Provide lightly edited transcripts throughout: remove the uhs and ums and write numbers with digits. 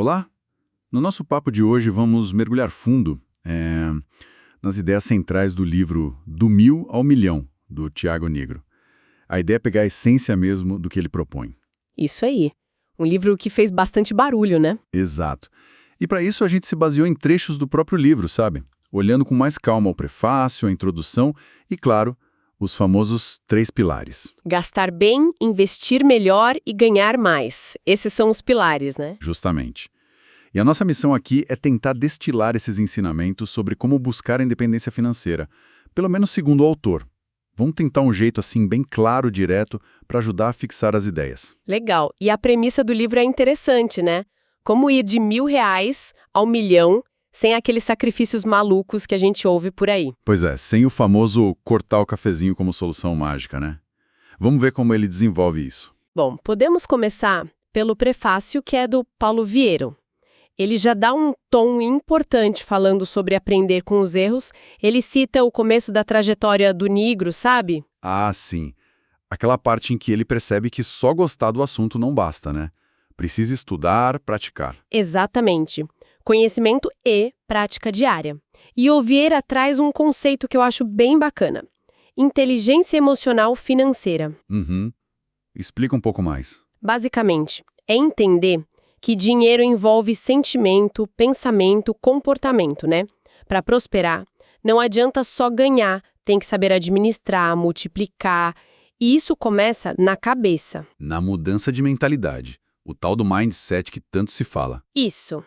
Olá! No nosso papo de hoje vamos mergulhar fundo nas ideias centrais do livro Do Mil ao Milhão, do Tiago Nigro. A ideia é pegar a essência mesmo do que ele propõe. Isso aí. Um livro que fez bastante barulho, né? Exato. E para isso a gente se baseou em trechos do próprio livro, sabe? Olhando com mais calma o prefácio, a introdução e, claro, os famosos 3 pilares. Gastar bem, investir melhor e ganhar mais. Esses são os pilares, né? Justamente. E a nossa missão aqui é tentar destilar esses ensinamentos sobre como buscar a independência financeira, pelo menos segundo o autor. Vamos tentar um jeito assim bem claro, direto, para ajudar a fixar as ideias. Legal. E a premissa do livro é interessante, né? Como ir de R$ 1.000 ao 1.000.000 sem aqueles sacrifícios malucos que a gente ouve por aí. Pois é, sem o famoso cortar o cafezinho como solução mágica, né? Vamos ver como ele desenvolve isso. Bom, podemos começar pelo prefácio que é do Paulo Vieiro. Ele já dá um tom importante falando sobre aprender com os erros. Ele cita o começo da trajetória do Nigro, sabe? Ah, sim. Aquela parte em que ele percebe que só gostar do assunto não basta, né? Precisa estudar, praticar. Exatamente. Conhecimento e prática diária. E o Vieira traz um conceito que eu acho bem bacana. Inteligência emocional financeira. Explica um pouco mais. Basicamente, é entender que dinheiro envolve sentimento, pensamento, comportamento, né? Para prosperar, não adianta só ganhar, tem que saber administrar, multiplicar. E isso começa na cabeça. Na mudança de mentalidade. O tal do mindset que tanto se fala. Isso.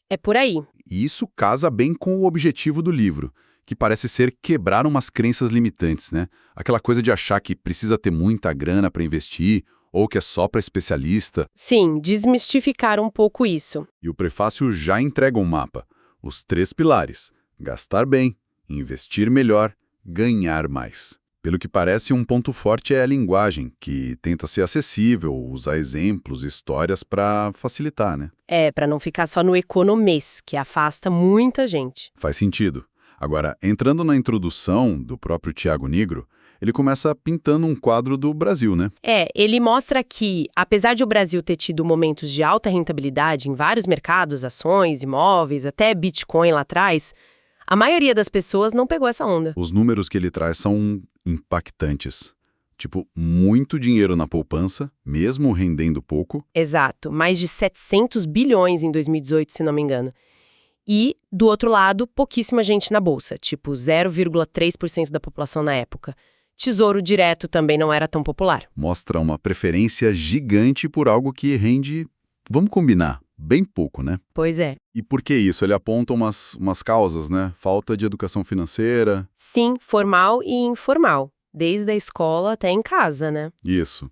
É por aí. E isso casa bem com o objetivo do livro, que parece ser quebrar umas crenças limitantes, né? Aquela coisa de achar que precisa ter muita grana para investir, ou que é só para especialista. Sim, desmistificar um pouco isso. E o prefácio já entrega um mapa. Os 3 pilares. Gastar bem, investir melhor, ganhar mais. Pelo que parece, um ponto forte é a linguagem, que tenta ser acessível, usar exemplos, histórias para facilitar, né? Para não ficar só no economês, que afasta muita gente. Faz sentido. Agora, entrando na introdução do próprio Tiago Nigro, ele começa pintando um quadro do Brasil, né? Ele mostra que, apesar de o Brasil ter tido momentos de alta rentabilidade em vários mercados, ações, imóveis, até Bitcoin lá atrás, a maioria das pessoas não pegou essa onda. Os números que ele traz são impactantes. Tipo, muito dinheiro na poupança, mesmo rendendo pouco. Exato, mais de 700 bilhões em 2018, se não me engano. E, do outro lado, pouquíssima gente na bolsa, tipo 0,3% da população na época. Tesouro direto também não era tão popular. Mostra uma preferência gigante por algo que rende, vamos combinar, bem pouco, né? Pois é. E por que isso? Ele aponta umas causas, né? Falta de educação financeira. Sim, formal e informal. Desde a escola até em casa, né? Isso.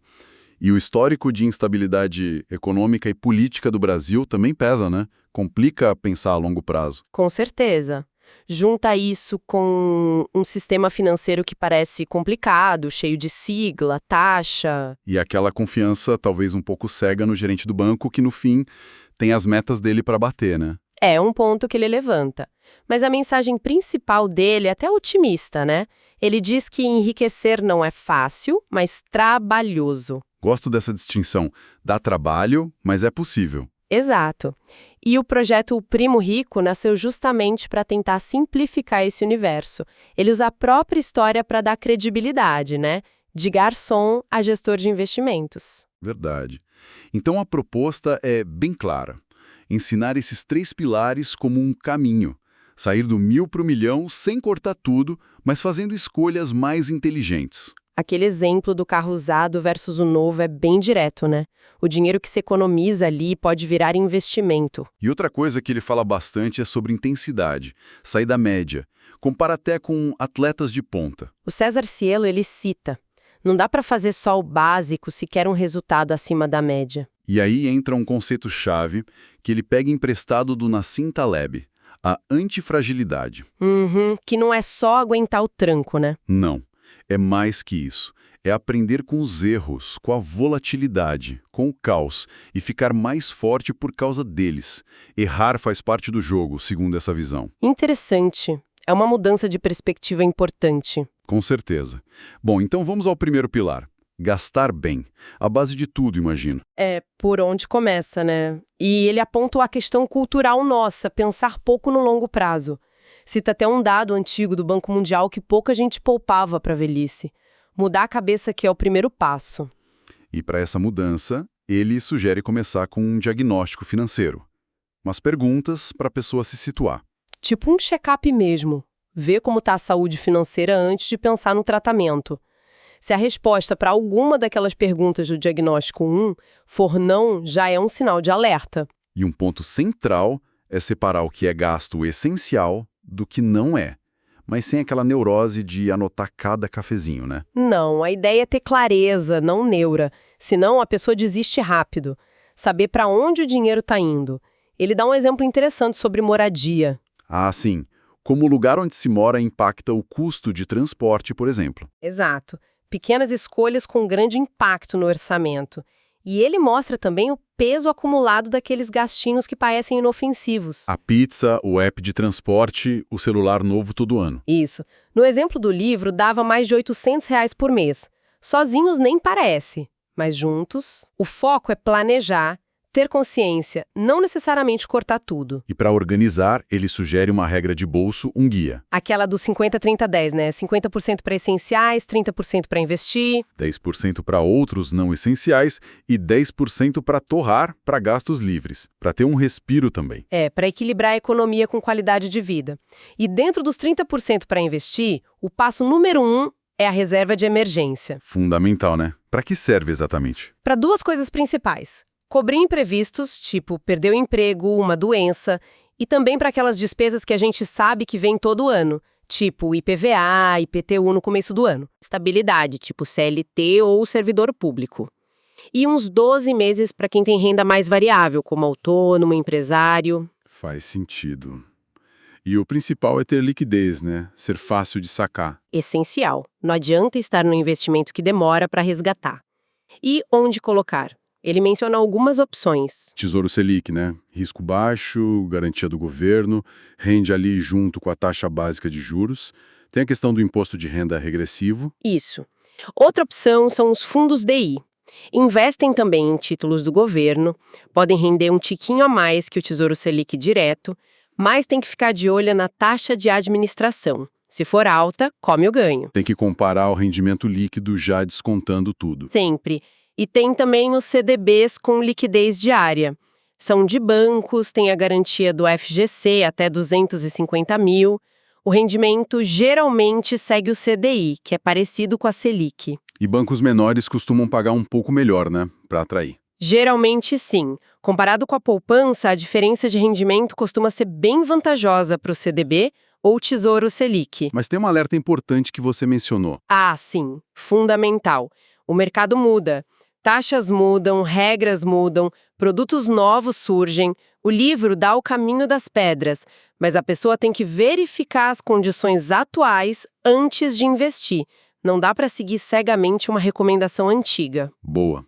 E o histórico de instabilidade econômica e política do Brasil também pesa, né? Complica pensar a longo prazo. Com certeza. Junta isso com um sistema financeiro que parece complicado, cheio de sigla, taxa. E aquela confiança talvez um pouco cega no gerente do banco que, no fim, tem as metas dele para bater, né? É um ponto que ele levanta. Mas a mensagem principal dele é até otimista, né? Ele diz que enriquecer não é fácil, mas trabalhoso. Gosto dessa distinção. Dá trabalho, mas é possível. Exato. E o projeto O Primo Rico nasceu justamente para tentar simplificar esse universo. Ele usa a própria história para dar credibilidade, né? De garçom a gestor de investimentos. Verdade. Então a proposta é bem clara. Ensinar esses 3 pilares como um caminho. Sair do 1.000 para o 1.000.000 sem cortar tudo, mas fazendo escolhas mais inteligentes. Aquele exemplo do carro usado versus o novo é bem direto, né? O dinheiro que se economiza ali pode virar investimento. E outra coisa que ele fala bastante é sobre intensidade, sair da média. Compara até com atletas de ponta. O César Cielo, ele cita: não dá para fazer só o básico se quer um resultado acima da média. E aí entra um conceito-chave que ele pega emprestado do Nassim Taleb, a antifragilidade. Que não é só aguentar o tranco, né? Não. É mais que isso. É aprender com os erros, com a volatilidade, com o caos e ficar mais forte por causa deles. Errar faz parte do jogo, segundo essa visão. Interessante. É uma mudança de perspectiva importante. Com certeza. Bom, então vamos ao primeiro pilar. Gastar bem. A base de tudo, imagino. É por onde começa, né? E ele aponta a questão cultural nossa, pensar pouco no longo prazo. Cita até um dado antigo do Banco Mundial que pouca gente poupava para a velhice. Mudar a cabeça que é o primeiro passo. E para essa mudança, ele sugere começar com um diagnóstico financeiro. Umas perguntas para a pessoa se situar. Tipo um check-up mesmo. Ver como está a saúde financeira antes de pensar no tratamento. Se a resposta para alguma daquelas perguntas do diagnóstico 1 for não, já é um sinal de alerta. E um ponto central é separar o que é gasto essencial do que não é, mas sem aquela neurose de anotar cada cafezinho, né? Não, a ideia é ter clareza, não neura. Senão a pessoa desiste rápido. Saber para onde o dinheiro está indo. Ele dá um exemplo interessante sobre moradia. Ah, sim. Como o lugar onde se mora impacta o custo de transporte, por exemplo. Exato. Pequenas escolhas com grande impacto no orçamento. E ele mostra também o peso acumulado daqueles gastinhos que parecem inofensivos. A pizza, o app de transporte, o celular novo todo ano. Isso. No exemplo do livro, dava mais de R$ 800 por mês. Sozinhos nem parece, mas juntos, o foco é planejar, ter consciência, não necessariamente cortar tudo. E para organizar, ele sugere uma regra de bolso, um guia. Aquela do 50-30-10, né? 50% para essenciais, 30% para investir. 10% para outros não essenciais e 10% para torrar para gastos livres, para ter um respiro também. Para equilibrar a economia com qualidade de vida. E dentro dos 30% para investir, o passo número 1 é a reserva de emergência. Fundamental, né? Para que serve exatamente? Para duas coisas principais. Cobrir imprevistos, tipo perder o emprego, uma doença, e também para aquelas despesas que a gente sabe que vem todo ano, tipo IPVA, IPTU no começo do ano. Estabilidade, tipo CLT ou servidor público. E uns 12 meses para quem tem renda mais variável, como autônomo, empresário. Faz sentido. E o principal é ter liquidez, né? Ser fácil de sacar. Essencial. Não adianta estar no investimento que demora para resgatar. E onde colocar? Ele menciona algumas opções. Tesouro Selic, né? Risco baixo, garantia do governo, rende ali junto com a taxa básica de juros. Tem a questão do imposto de renda regressivo. Isso. Outra opção são os fundos DI. Investem também em títulos do governo, podem render um tiquinho a mais que o Tesouro Selic direto, mas tem que ficar de olho na taxa de administração. Se for alta, come o ganho. Tem que comparar o rendimento líquido já descontando tudo. Sempre. E tem também os CDBs com liquidez diária. São de bancos, tem a garantia do FGC até 250 mil. O rendimento geralmente segue o CDI, que é parecido com a Selic. E bancos menores costumam pagar um pouco melhor, né? Para atrair. Geralmente sim. Comparado com a poupança, a diferença de rendimento costuma ser bem vantajosa para o CDB ou Tesouro Selic. Mas tem um alerta importante que você mencionou. Ah, sim. Fundamental. O mercado muda. Taxas mudam, regras mudam, produtos novos surgem. O livro dá o caminho das pedras, mas a pessoa tem que verificar as condições atuais antes de investir. Não dá para seguir cegamente uma recomendação antiga. Boa.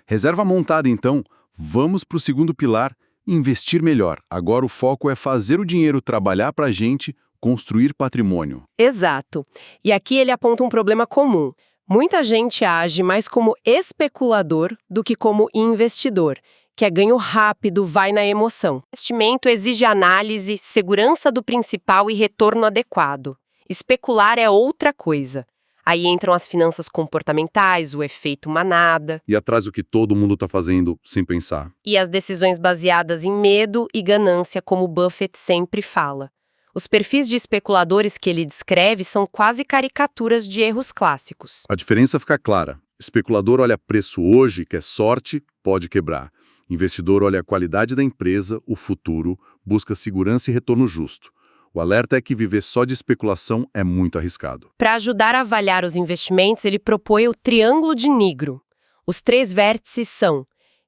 Reserva montada, então. Vamos para o segundo pilar, investir melhor. Agora o foco é fazer o dinheiro trabalhar para a gente, construir patrimônio. Exato. E aqui ele aponta um problema comum. Muita gente age mais como especulador do que como investidor, que é ganho rápido, vai na emoção. Investimento exige análise, segurança do principal e retorno adequado. Especular é outra coisa. Aí entram as finanças comportamentais, o efeito manada. E atrás o que todo mundo está fazendo sem pensar. E as decisões baseadas em medo e ganância, como Buffett sempre fala. Os perfis de especuladores que ele descreve são quase caricaturas de erros clássicos. A diferença fica clara. Especulador olha preço hoje, quer sorte, pode quebrar. Investidor olha a qualidade da empresa, o futuro, busca segurança e retorno justo. O alerta é que viver só de especulação é muito arriscado. Para ajudar a avaliar os investimentos, ele propõe o triângulo de Nigro. Os 3 vértices são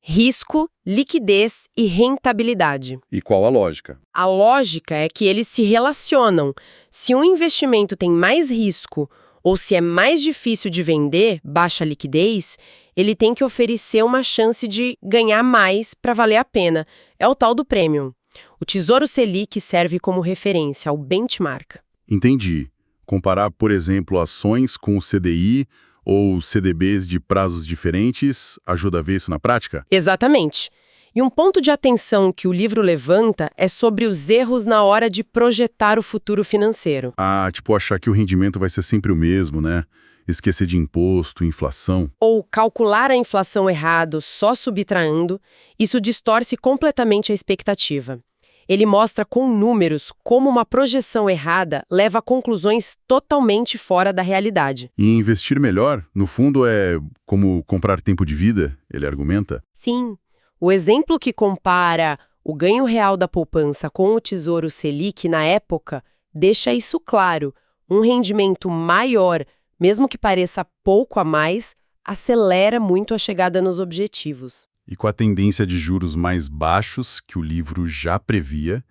risco, liquidez e rentabilidade. E qual a lógica? A lógica é que eles se relacionam. Se um investimento tem mais risco ou se é mais difícil de vender, baixa liquidez, ele tem que oferecer uma chance de ganhar mais para valer a pena. É o tal do premium. O Tesouro Selic serve como referência ao benchmark. Entendi. Comparar, por exemplo, ações com o CDI Ou CDBs de prazos diferentes, ajuda a ver isso na prática? Exatamente. E um ponto de atenção que o livro levanta é sobre os erros na hora de projetar o futuro financeiro. Ah, tipo achar que o rendimento vai ser sempre o mesmo, né? Esquecer de imposto, inflação. Ou calcular a inflação errado só subtraindo, isso distorce completamente a expectativa. Ele mostra com números como uma projeção errada leva a conclusões totalmente fora da realidade. E investir melhor, no fundo, é como comprar tempo de vida, ele argumenta. Sim, o exemplo que compara o ganho real da poupança com o Tesouro Selic na época deixa isso claro. Um rendimento maior, mesmo que pareça pouco a mais, acelera muito a chegada nos objetivos. E com a tendência de juros mais baixos, que o livro já previa,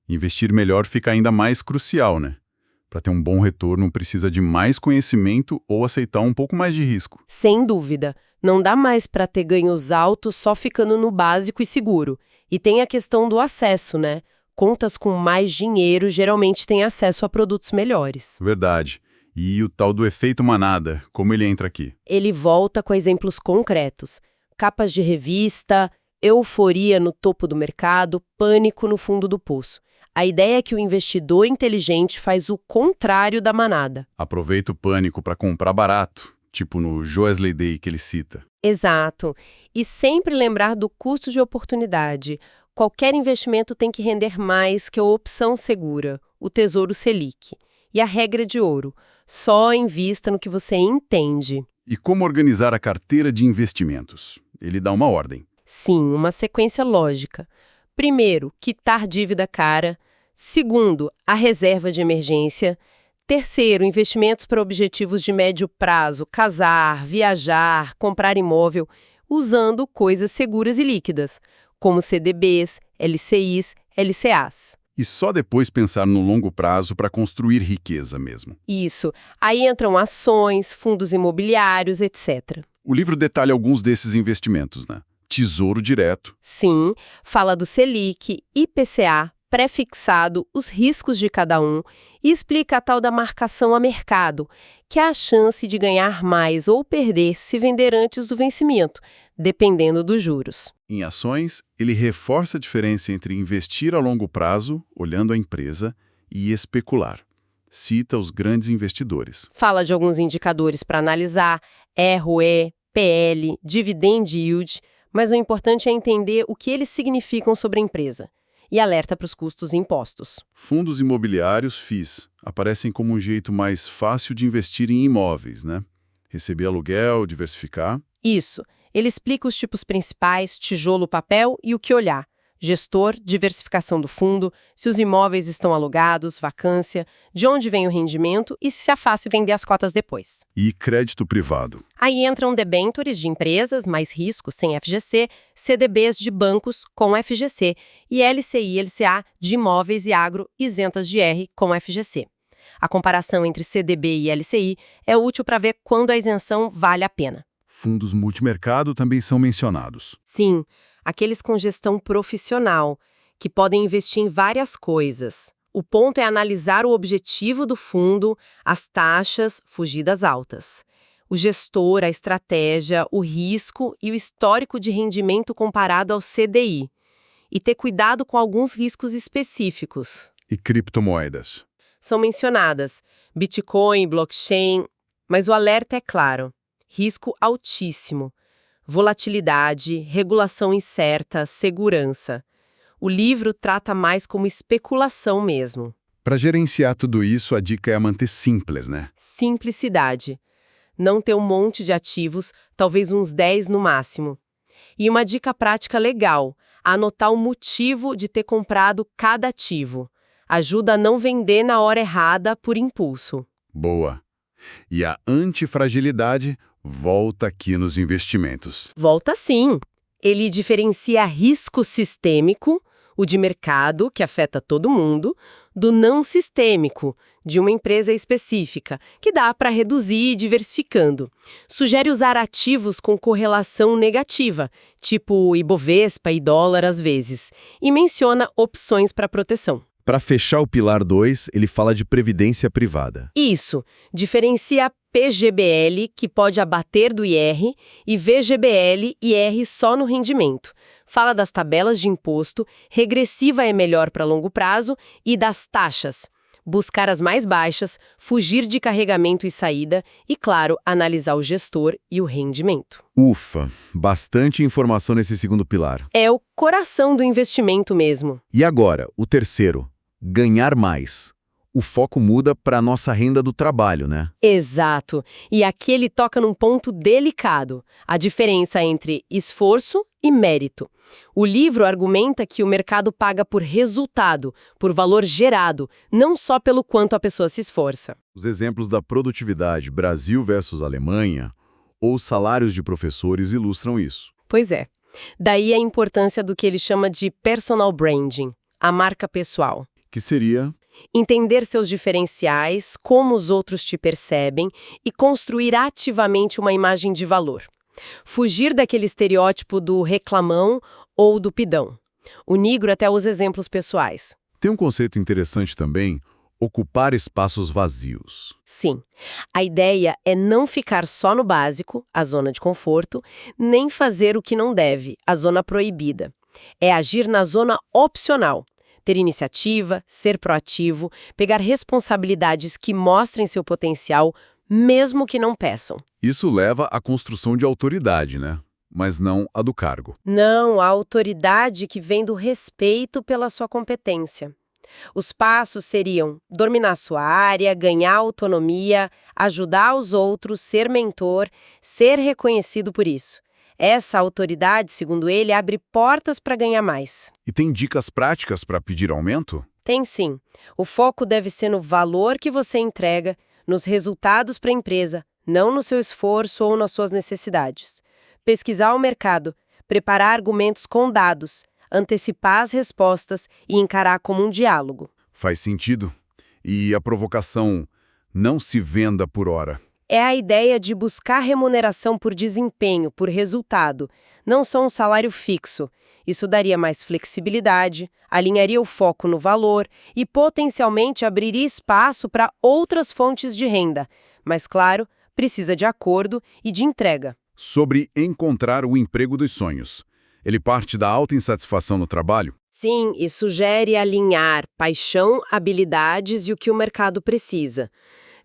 investir melhor fica ainda mais crucial, né? Para ter um bom retorno, precisa de mais conhecimento ou aceitar um pouco mais de risco. Sem dúvida, não dá mais para ter ganhos altos só ficando no básico e seguro. E tem a questão do acesso, né? Contas com mais dinheiro geralmente têm acesso a produtos melhores. Verdade. E o tal do efeito manada, como ele entra aqui? Ele volta com exemplos concretos. Capas de revista, euforia no topo do mercado, pânico no fundo do poço. A ideia é que o investidor inteligente faz o contrário da manada. Aproveita o pânico para comprar barato, tipo no Joesley Day que ele cita. Exato. E sempre lembrar do custo de oportunidade. Qualquer investimento tem que render mais que a opção segura, o Tesouro Selic. E a regra de ouro, só invista no que você entende. E como organizar a carteira de investimentos? Ele dá uma ordem. Sim, uma sequência lógica. Primeiro, quitar dívida cara. Segundo, a reserva de emergência. Terceiro, investimentos para objetivos de médio prazo, casar, viajar, comprar imóvel, usando coisas seguras e líquidas, como CDBs, LCIs, LCAs. E só depois pensar no longo prazo para construir riqueza mesmo. Isso. Aí entram ações, fundos imobiliários, etc. O livro detalha alguns desses investimentos, né? Tesouro direto. Sim, fala do Selic, IPCA, pré-fixado, os riscos de cada um e explica a tal da marcação a mercado, que é a chance de ganhar mais ou perder se vender antes do vencimento, dependendo dos juros. Em ações, ele reforça a diferença entre investir a longo prazo, olhando a empresa, e especular. Cita os grandes investidores. Fala de alguns indicadores para analisar, ROE, PL, dividend yield, mas o importante é entender o que eles significam sobre a empresa. E alerta para os custos e impostos. Fundos imobiliários FIIs aparecem como um jeito mais fácil de investir em imóveis, né? Receber aluguel, diversificar. Isso. Ele explica os tipos principais, tijolo, papel e o que olhar. Gestor, diversificação do fundo, se os imóveis estão alugados, vacância, de onde vem o rendimento e se é fácil vender as cotas depois. E crédito privado. Aí entram debêntures de empresas, mais risco, sem FGC, CDBs de bancos, com FGC, e LCI e LCA de imóveis e agro, isentas de R, com FGC. A comparação entre CDB e LCI é útil para ver quando a isenção vale a pena. Fundos multimercado também são mencionados. Sim, aqueles com gestão profissional, que podem investir em várias coisas. O ponto é analisar o objetivo do fundo, as taxas, fugir das altas. O gestor, a estratégia, o risco e o histórico de rendimento comparado ao CDI. E ter cuidado com alguns riscos específicos. E criptomoedas. São mencionadas Bitcoin, blockchain, mas o alerta é claro. Risco altíssimo. Volatilidade, regulação incerta, segurança. O livro trata mais como especulação mesmo. Para gerenciar tudo isso, a dica é manter simples, né? Simplicidade. Não ter um monte de ativos, talvez uns 10 no máximo. E uma dica prática legal, anotar o motivo de ter comprado cada ativo. Ajuda a não vender na hora errada por impulso. Boa. E a antifragilidade volta aqui nos investimentos. Volta sim. Ele diferencia risco sistêmico, o de mercado, que afeta todo mundo, do não sistêmico, de uma empresa específica, que dá para reduzir diversificando. Sugere usar ativos com correlação negativa, tipo Ibovespa e dólar às vezes, e menciona opções para proteção. Para fechar o pilar 2, ele fala de previdência privada. Isso, diferencia PGBL, que pode abater do IR, e VGBL, IR só no rendimento. Fala das tabelas de imposto, regressiva é melhor para longo prazo, e das taxas. Buscar as mais baixas, fugir de carregamento e saída e, claro, analisar o gestor e o rendimento. Ufa, bastante informação nesse segundo pilar. É o coração do investimento mesmo. E agora, o terceiro, ganhar mais. O foco muda para a nossa renda do trabalho, né? Exato. E aqui ele toca num ponto delicado, a diferença entre esforço e mérito. O livro argumenta que o mercado paga por resultado, por valor gerado, não só pelo quanto a pessoa se esforça. Os exemplos da produtividade Brasil versus Alemanha ou salários de professores ilustram isso. Pois é. Daí a importância do que ele chama de personal branding, a marca pessoal. Que seria... Entender seus diferenciais, como os outros te percebem e construir ativamente uma imagem de valor. Fugir daquele estereótipo do reclamão ou do pidão. O Nigro até usa exemplos pessoais. Tem um conceito interessante também, ocupar espaços vazios. Sim, a ideia é não ficar só no básico, a zona de conforto, nem fazer o que não deve, a zona proibida. É agir na zona opcional. Ter iniciativa, ser proativo, pegar responsabilidades que mostrem seu potencial, mesmo que não peçam. Isso leva à construção de autoridade, né? Mas não a do cargo. Não, a autoridade que vem do respeito pela sua competência. Os passos seriam dominar sua área, ganhar autonomia, ajudar os outros, ser mentor, ser reconhecido por isso. Essa autoridade, segundo ele, abre portas para ganhar mais. E tem dicas práticas para pedir aumento? Tem sim. O foco deve ser no valor que você entrega, nos resultados para a empresa, não no seu esforço ou nas suas necessidades. Pesquisar o mercado, preparar argumentos com dados, antecipar as respostas e encarar como um diálogo. Faz sentido. E a provocação, não se venda por hora. É a ideia de buscar remuneração por desempenho, por resultado, não só um salário fixo. Isso daria mais flexibilidade, alinharia o foco no valor e potencialmente abriria espaço para outras fontes de renda. Mas, claro, precisa de acordo e de entrega. Sobre encontrar o emprego dos sonhos. Ele parte da alta insatisfação no trabalho? Sim, e sugere alinhar paixão, habilidades e o que o mercado precisa.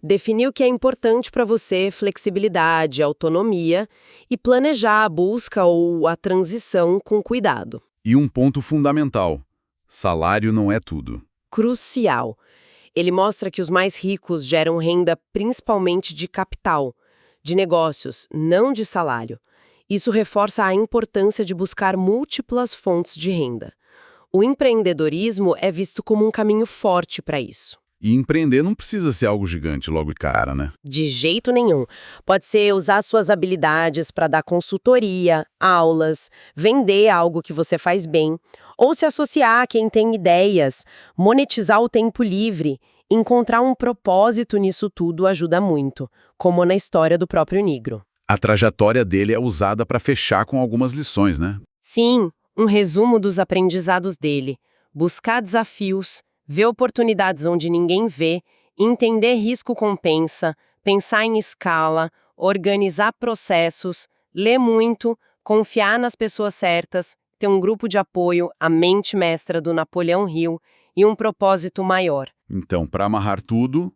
Definir o que é importante para você, flexibilidade, autonomia, e planejar a busca ou a transição com cuidado. E um ponto fundamental: salário não é tudo. Crucial. Ele mostra que os mais ricos geram renda principalmente de capital, de negócios, não de salário. Isso reforça a importância de buscar múltiplas fontes de renda. O empreendedorismo é visto como um caminho forte para isso. E empreender não precisa ser algo gigante logo de cara, né? De jeito nenhum. Pode ser usar suas habilidades para dar consultoria, aulas, vender algo que você faz bem, ou se associar a quem tem ideias, monetizar o tempo livre. Encontrar um propósito nisso tudo ajuda muito, como na história do próprio Nigro. A trajetória dele é usada para fechar com algumas lições, né? Sim, um resumo dos aprendizados dele. Buscar desafios, ver oportunidades onde ninguém vê, entender risco-compensa, pensar em escala, organizar processos, ler muito, confiar nas pessoas certas, ter um grupo de apoio, a mente mestra do Napoleão Hill e um propósito maior. Então, para amarrar tudo,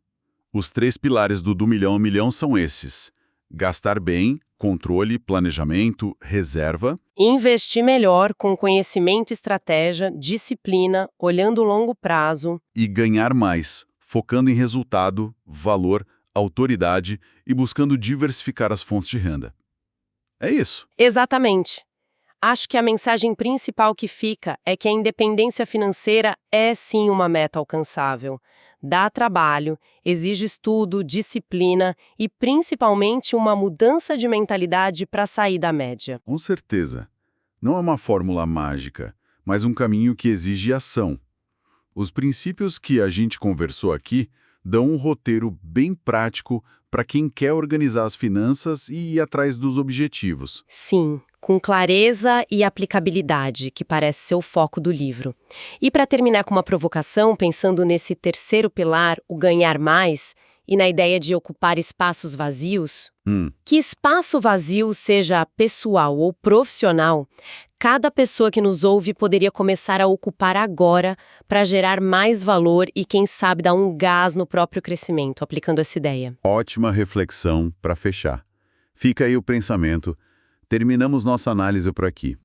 os 3 pilares do milhão ao milhão são esses: gastar bem, controle, planejamento, reserva. Investir melhor com conhecimento e estratégia, disciplina, olhando o longo prazo. E ganhar mais, focando em resultado, valor, autoridade e buscando diversificar as fontes de renda. É isso. Exatamente. Acho que a mensagem principal que fica é que a independência financeira é sim uma meta alcançável. Dá trabalho, exige estudo, disciplina e principalmente uma mudança de mentalidade para sair da média. Com certeza. Não é uma fórmula mágica, mas um caminho que exige ação. Os princípios que a gente conversou aqui dão um roteiro bem prático para quem quer organizar as finanças e ir atrás dos objetivos. Sim, com clareza e aplicabilidade, que parece ser o foco do livro. E para terminar com uma provocação, pensando nesse terceiro pilar, o ganhar mais, e na ideia de ocupar espaços vazios, que espaço vazio, seja pessoal ou profissional, cada pessoa que nos ouve poderia começar a ocupar agora para gerar mais valor e, quem sabe, dar um gás no próprio crescimento, aplicando essa ideia. Ótima reflexão para fechar. Fica aí o pensamento. Terminamos nossa análise por aqui.